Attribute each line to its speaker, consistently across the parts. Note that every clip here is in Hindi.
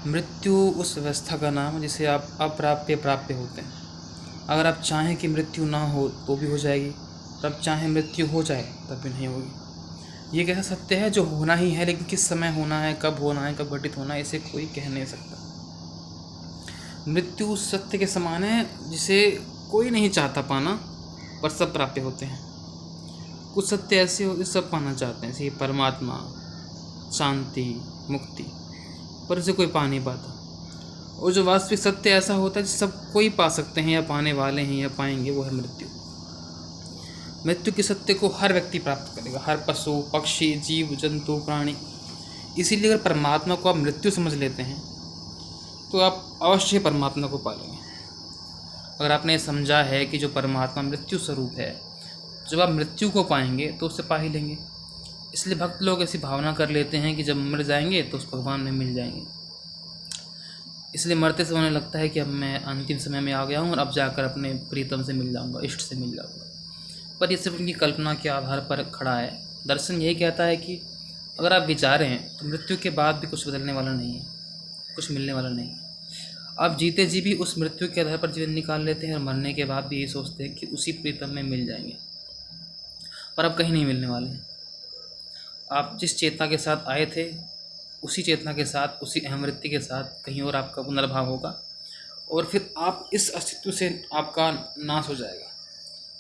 Speaker 1: मृत्यु उस अवस्था का नाम है जिसे आप अप्राप्य प्राप्य होते हैं। अगर आप चाहें कि मृत्यु ना हो तो भी हो जाएगी, और आप चाहें मृत्यु हो जाए तब भी नहीं होगी। ये एक ऐसा सत्य है जो होना ही है, लेकिन किस समय होना है, कब होना है, कब घटित होना है, इसे कोई कह नहीं सकता। मृत्यु उस सत्य के समान है जिसे कोई नहीं चाहता पाना, पर सब प्राप्य होते हैं। कुछ सत्य ऐसे होते सब पाना चाहते हैं, जैसे परमात्मा, शांति, मुक्ति, पर उसे कोई पा नहीं पाता। और जो वास्तविक सत्य ऐसा होता है जिसे सब कोई पा सकते हैं या पाने वाले हैं या पाएंगे, वो है मृत्यु। मृत्यु के सत्य को हर व्यक्ति प्राप्त करेगा, हर पशु, पक्षी, जीव जंतु, प्राणी। इसीलिए अगर परमात्मा को आप मृत्यु समझ लेते हैं तो आप अवश्य परमात्मा को पालेंगे। अगर आपने समझा है कि जो परमात्मा मृत्यु स्वरूप है, जब आप मृत्यु को पाएंगे तो उससे पा ही लेंगे। इसलिए भक्त लोग ऐसी भावना कर लेते हैं कि जब मर जाएंगे तो उस भगवान में मिल जाएंगे। इसलिए मरते समय उन्हें लगता है कि अब मैं अंतिम समय में आ गया हूँ और अब जाकर अपने प्रीतम से मिल जाऊँगा, इष्ट से मिल जाऊँगा। पर ये सिर्फ उनकी कल्पना के आधार पर खड़ा है। दर्शन यही कहता है कि अगर आप विचारें तो मृत्यु के बाद भी कुछ बदलने वाला नहीं है, कुछ मिलने वाला नहीं है। आप जीते जी भी उस मृत्यु के आधार पर जीवन निकाल लेते हैं और मरने के बाद भी यही सोचते हैं कि उसी प्रीतम में मिल जाएंगे, पर अब कहीं नहीं मिलने वाले हैं। आप जिस चेतना के साथ आए थे उसी चेतना के साथ, उसी अहमवृत्ति के साथ कहीं और आपका पुनर्भाव होगा, और फिर आप इस अस्तित्व से आपका नाश हो जाएगा।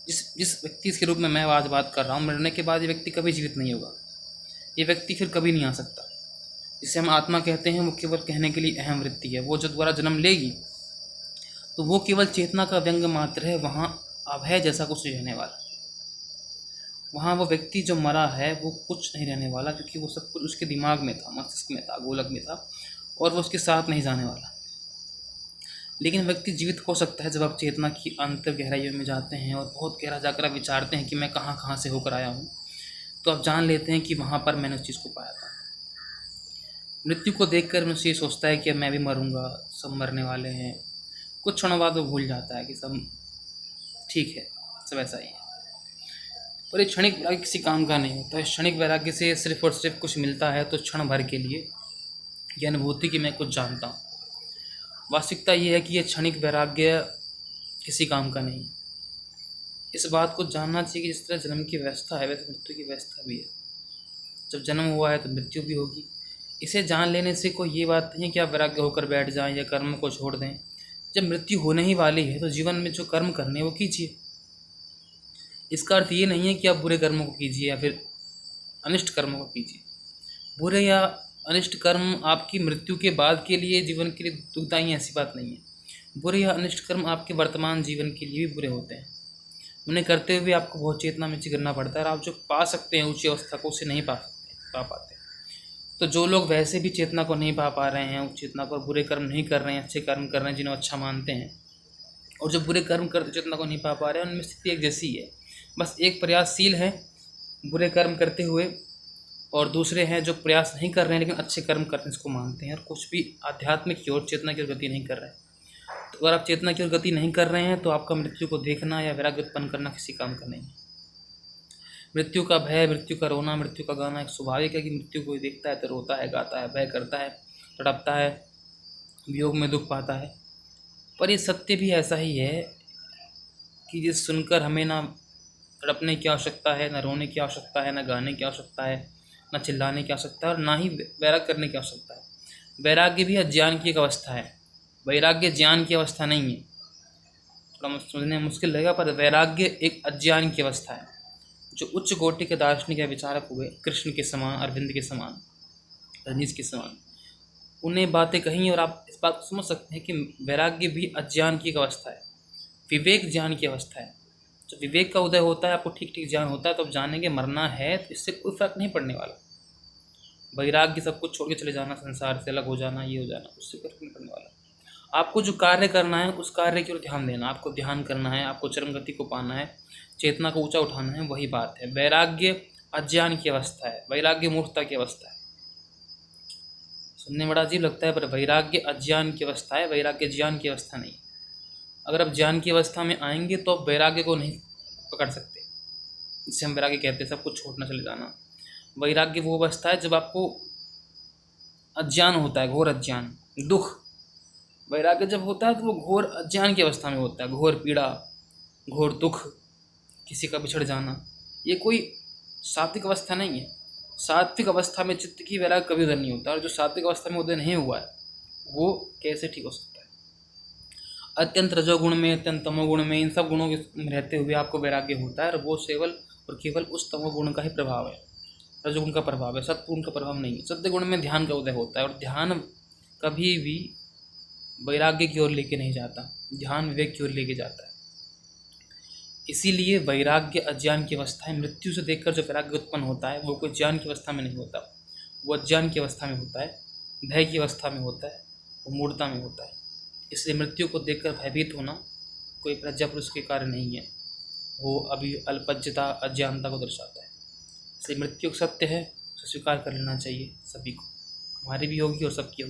Speaker 1: जिस व्यक्ति के रूप में मैं आज बात कर रहा हूँ, मरने के बाद ये व्यक्ति कभी जीवित नहीं होगा। ये व्यक्ति फिर कभी नहीं आ सकता। जिसे हम आत्मा कहते हैं वो केवल कहने के लिए अहम वृत्ति है। वो जो दोबारा जन्म लेगी तो वो केवल चेतना का व्यंग मात्र है। वहाँ अभय जैसा कुछ नहीं रहने वाला। वहाँ वो व्यक्ति जो मरा है वो कुछ नहीं रहने वाला, क्योंकि वो सब कुछ उसके दिमाग में था, मस्तिष्क में था, गोलक में था, और वो उसके साथ नहीं जाने वाला। लेकिन व्यक्ति जीवित हो सकता है जब आप चेतना की अंतर गहराइयों में जाते हैं और बहुत गहरा जाकर आप विचारते हैं कि मैं कहाँ कहाँ से होकर आया हूँ, तो आप जान लेते हैं कि वहाँ पर मैंने उस चीज़ को पाया था। मृत्यु को देखकर मनुष्य ये सोचता है कि अब मैं भी मरूंगा, सब मरने वाले हैं। कुछ क्षणों बाद वो भूल जाता है कि सब ठीक है, सब ऐसा ही है। पर ये क्षणिक वैराग्य किसी काम का नहीं होता है। क्षणिक वैराग्य से सिर्फ और सिर्फ कुछ मिलता है तो क्षण भर के लिए, ये अनुभूति कि मैं कुछ जानता हूँ। वास्तविकता ये है कि ये क्षणिक वैराग्य किसी काम का नहीं है। इस बात को जानना चाहिए कि जिस तरह जन्म की व्यवस्था है वैसे मृत्यु की व्यवस्था भी है। जब जन्म हुआ है तो मृत्यु भी होगी। इसे जान लेने से कोई ये बात नहीं है कि आप वैराग्य होकर बैठ जाएं या कर्म को छोड़ दें। जब मृत्यु होने ही वाली है तो जीवन में जो कर्म करने वो कीजिए। इसका अर्थ ये नहीं है कि आप बुरे कर्मों को कीजिए या फिर अनिष्ट कर्मों को कीजिए। बुरे या अनिष्ट कर्म आपकी मृत्यु के बाद के लिए, जीवन के लिए दुखदायी, ऐसी बात नहीं है। बुरे या अनिष्ट कर्म आपके वर्तमान जीवन के लिए भी बुरे होते हैं। उन्हें करते हुए आपको बहुत चेतना में करना पड़ता है, और आप जो पा सकते हैं ऊँची अवस्था को, उसे नहीं पा पाते। तो जो लोग वैसे भी चेतना को नहीं पा रहे हैं, उस चेतना पर बुरे कर्म नहीं कर रहे हैं, अच्छे कर्म कर रहे हैं जिन्हें अच्छा मानते हैं, और जो बुरे कर्म करते चेतना को नहीं पा रहे हैं, उनमें स्थिति एक जैसी है। बस एक प्रयासशील है बुरे कर्म करते हुए, और दूसरे हैं जो प्रयास नहीं कर रहे हैं लेकिन अच्छे कर्म करते हैं, इसको मानते हैं, और कुछ भी आध्यात्मिक की ओर, चेतना की ओर गति नहीं कर रहे हैं। तो अगर आप चेतना की ओर गति नहीं कर रहे हैं तो आपका मृत्यु को देखना या वैराग्य उत्पन्न करना किसी काम का नहीं है। मृत्यु का भय, मृत्यु का रोना, मृत्यु का गाना एक स्वाभाविक है कि मृत्यु को देखता है तो रोता है, गाता है, भय करता है, तड़पता है, वियोग में दुख पाता है। पर ये सत्य भी ऐसा ही है कि जिस सुनकर हमें ना तड़पने की आवश्यकता है, ना रोने की आवश्यकता है, ना गाने की आवश्यकता है, ना चिल्लाने की आवश्यकता है, और ना ही वैराग्य करने की आवश्यकता है। वैराग्य भी अज्ञान की एक अवस्था है। वैराग्य ज्ञान की अवस्था नहीं है। थोड़ा समझने में मुश्किल लगेगा, पर वैराग्य एक अज्ञान की अवस्था है। जो उच्च कोटि के दार्शनिक या विचारक हुए, कृष्ण के समान, अरविंद के समान, रजनीश के समान, उन्हें बातें कही और आप इस बात को समझ सकते हैं कि वैराग्य भी अज्ञान की एक अवस्था है, विवेक ज्ञान की अवस्था है। जब विवेक का उदय होता है, आपको ठीक ठीक ज्ञान होता है, तो आप जानेंगे मरना है, तो इससे कोई फर्क नहीं पड़ने वाला। वैराग्य सब कुछ छोड़ के चले जाना, संसार से अलग हो जाना, ये हो जाना, उससे फर्क नहीं पड़ने वाला। आपको जो कार्य करना है उस कार्य की ओर ध्यान देना, आपको ध्यान करना है, आपको चरम गति को पाना है, चेतना को ऊंचा उठाना है, वही बात है। वैराग्य अज्ञान की अवस्था है, वैराग्य मूर्खता की अवस्था है। सुनने में बड़ा अजीब लगता है, पर वैराग्य अज्ञान की अवस्था है, वैराग्य ज्ञान की अवस्था नहीं। अगर आप ज्ञान की अवस्था में आएंगे तो आप वैराग्य को नहीं पकड़ सकते, जिसे हम वैराग्य कहते हैं, सब कुछ छोड़ना, चले जाना। वैराग्य वो अवस्था है जब आपको अज्ञान होता है, घोर अज्ञान, दुख। वैराग्य जब होता है तो वो घोर अज्ञान की अवस्था में होता है, घोर पीड़ा, घोर दुख, किसी का बिछड़ जाना। ये कोई सात्विक अवस्था नहीं है। सात्विक अवस्था में चित्त की वैराग्य कभी उदय नहीं होता, और जो सात्विक अवस्था में उदय नहीं हुआ है वो कैसे ठीक हो सकता है। अत्यंत रजोगुण में, अत्यंत तमोगुण में, इन सब गुणों के रहते हुए आपको वैराग्य होता है, और वो केवल उस तमोगुण का ही प्रभाव है, रजोगुण का प्रभाव है, सत्वगुण का प्रभाव नहीं है। सत्वगुण में ध्यान का उदय होता है, और ध्यान कभी भी वैराग्य की ओर लेके नहीं जाता, ध्यान विवेक की ओर लेके जाता है। इसीलिए वैराग्य अज्ञान की अवस्था है। मृत्यु से देखकर जो वैराग्य उत्पन्न होता है वो कोई ज्ञान की अवस्था में नहीं होता, वो अज्ञान की अवस्था में होता है, भय की अवस्था में होता है, वो मूढ़ता में होता है। इसलिए मृत्यु को देखकर भयभीत होना कोई प्रज्ञा पुरुष के कार्य नहीं है, वो अभी अल्पज्ञता, अज्ञानता को दर्शाता है। इसलिए मृत्यु सत्य है, उसे स्वीकार कर लेना चाहिए सभी को, हमारी भी होगी और सबकी होगी।